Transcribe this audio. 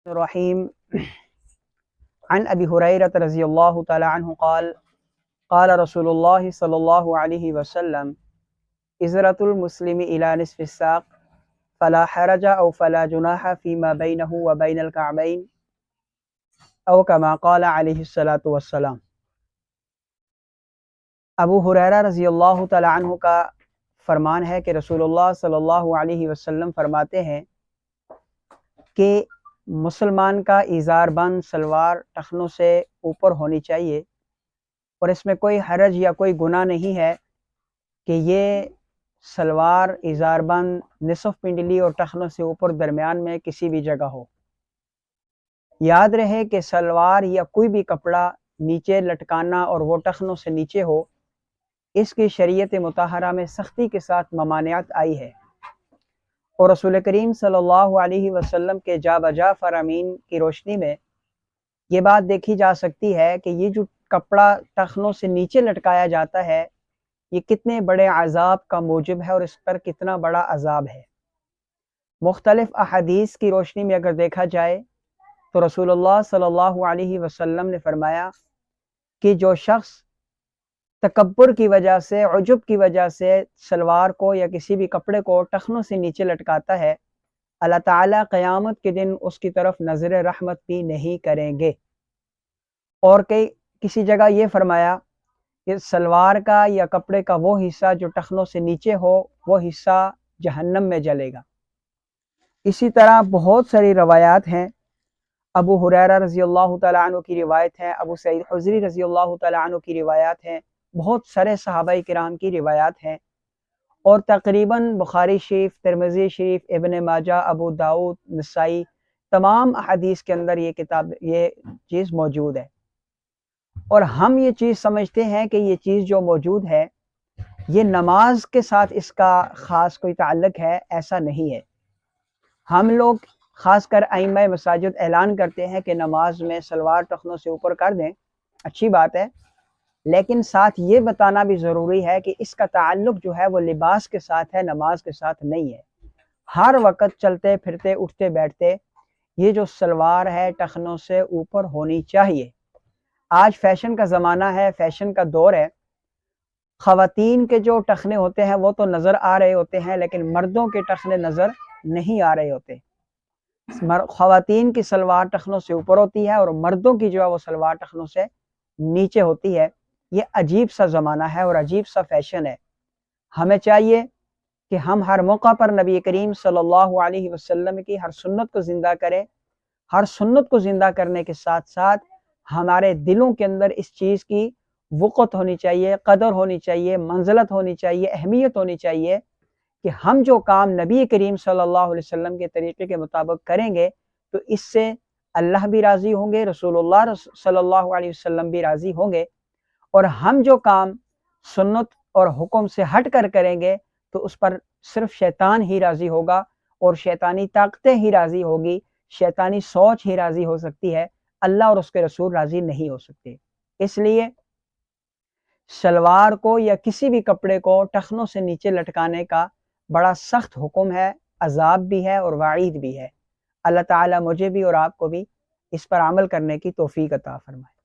الرحيم عن أبي هريرة رضي الله تعالى عنه قال قال رسول الله صلى الله عليه وسلم إزرة المسلم إلى نصف الساق فلا حرج أو فلا جناح فيما بينه وبين الكعبين أو كما قال عليه الصلاة والسلام۔ ابو ہریرہ رضی اللہ تعالیٰ عنہ کا فرمان ہے کہ رسول اللہ صلی اللہ علیہ وسلم فرماتے ہیں کہ مسلمان کا ازار بند سلوار ٹخنوں سے اوپر ہونی چاہیے، اور اس میں کوئی حرج یا کوئی گناہ نہیں ہے کہ یہ سلوار ازار بند نصف پنڈلی اور ٹخنوں سے اوپر درمیان میں کسی بھی جگہ ہو۔ یاد رہے کہ سلوار یا کوئی بھی کپڑا نیچے لٹکانا اور وہ ٹخنوں سے نیچے ہو، اس کی شریعت مطہرہ میں سختی کے ساتھ ممانعت آئی ہے، اور رسول کریم صلی اللہ علیہ وسلم کے جا بجا فرامین کی روشنی میں یہ بات دیکھی جا سکتی ہے کہ یہ جو کپڑا ٹخنوں سے نیچے لٹکایا جاتا ہے یہ کتنے بڑے عذاب کا موجب ہے، اور اس پر کتنا بڑا عذاب ہے۔ مختلف احادیث کی روشنی میں اگر دیکھا جائے تو رسول اللہ صلی اللہ علیہ وسلم نے فرمایا کہ جو شخص تکبر کی وجہ سے، عجب کی وجہ سے سلوار کو یا کسی بھی کپڑے کو ٹخنوں سے نیچے لٹکاتا ہے، اللہ تعالیٰ قیامت کے دن اس کی طرف نظر رحمت بھی نہیں کریں گے۔ اور کسی جگہ یہ فرمایا کہ سلوار کا یا کپڑے کا وہ حصہ جو ٹخنوں سے نیچے ہو وہ حصہ جہنم میں جلے گا۔ اسی طرح بہت ساری روایات ہیں۔ ابو ہریرہ رضی اللہ تعالیٰ عنہ کی روایت ہے، ابو سعید خدری رضی اللہ تعالیٰ عنہ کی روایات ہیں، بہت سارے صحابہ کرام کی روایات ہیں، اور تقریباً بخاری شریف، ترمذی شریف، ابن ماجہ، ابو داؤد، نسائی، تمام احادیث کے اندر یہ چیز موجود ہے۔ اور ہم یہ چیز سمجھتے ہیں کہ یہ چیز جو موجود ہے یہ نماز کے ساتھ اس کا خاص کوئی تعلق ہے، ایسا نہیں ہے۔ ہم لوگ خاص کر ائمہ مساجد اعلان کرتے ہیں کہ نماز میں سلوار ٹخنوں سے اوپر کر دیں، اچھی بات ہے، لیکن ساتھ یہ بتانا بھی ضروری ہے کہ اس کا تعلق جو ہے وہ لباس کے ساتھ ہے، نماز کے ساتھ نہیں ہے۔ ہر وقت چلتے پھرتے اٹھتے بیٹھتے یہ جو سلوار ہے ٹخنوں سے اوپر ہونی چاہیے۔ آج فیشن کا زمانہ ہے، فیشن کا دور ہے، خواتین کے جو ٹخنے ہوتے ہیں وہ تو نظر آ رہے ہوتے ہیں، لیکن مردوں کے ٹخنے نظر نہیں آ رہے ہوتے۔ خواتین کی سلوار ٹخنوں سے اوپر ہوتی ہے اور مردوں کی جو ہے وہ سلوار ٹخنوں سے نیچے ہوتی ہے۔ یہ عجیب سا زمانہ ہے اور عجیب سا فیشن ہے۔ ہمیں چاہیے کہ ہم ہر موقع پر نبی کریم صلی اللہ علیہ وسلم کی ہر سنت کو زندہ کریں۔ ہر سنت کو زندہ کرنے کے ساتھ ساتھ ہمارے دلوں کے اندر اس چیز کی وقت ہونی چاہیے، قدر ہونی چاہیے، منزلت ہونی چاہیے، اہمیت ہونی چاہیے کہ ہم جو کام نبی کریم صلی اللہ علیہ وسلم کے طریقے کے مطابق کریں گے تو اس سے اللہ بھی راضی ہوں گے، رسول اللہ صلی اللہ علیہ وسلم بھی راضی ہوں گے، اور ہم جو کام سنت اور حکم سے ہٹ کر کریں گے تو اس پر صرف شیطان ہی راضی ہوگا، اور شیطانی طاقتیں ہی راضی ہوگی، شیطانی سوچ ہی راضی ہو سکتی ہے، اللہ اور اس کے رسول راضی نہیں ہو سکتے۔ اس لیے شلوار کو یا کسی بھی کپڑے کو ٹخنوں سے نیچے لٹکانے کا بڑا سخت حکم ہے، عذاب بھی ہے اور وعید بھی ہے۔ اللہ تعالیٰ مجھے بھی اور آپ کو بھی اس پر عمل کرنے کی توفیق عطا فرمائے۔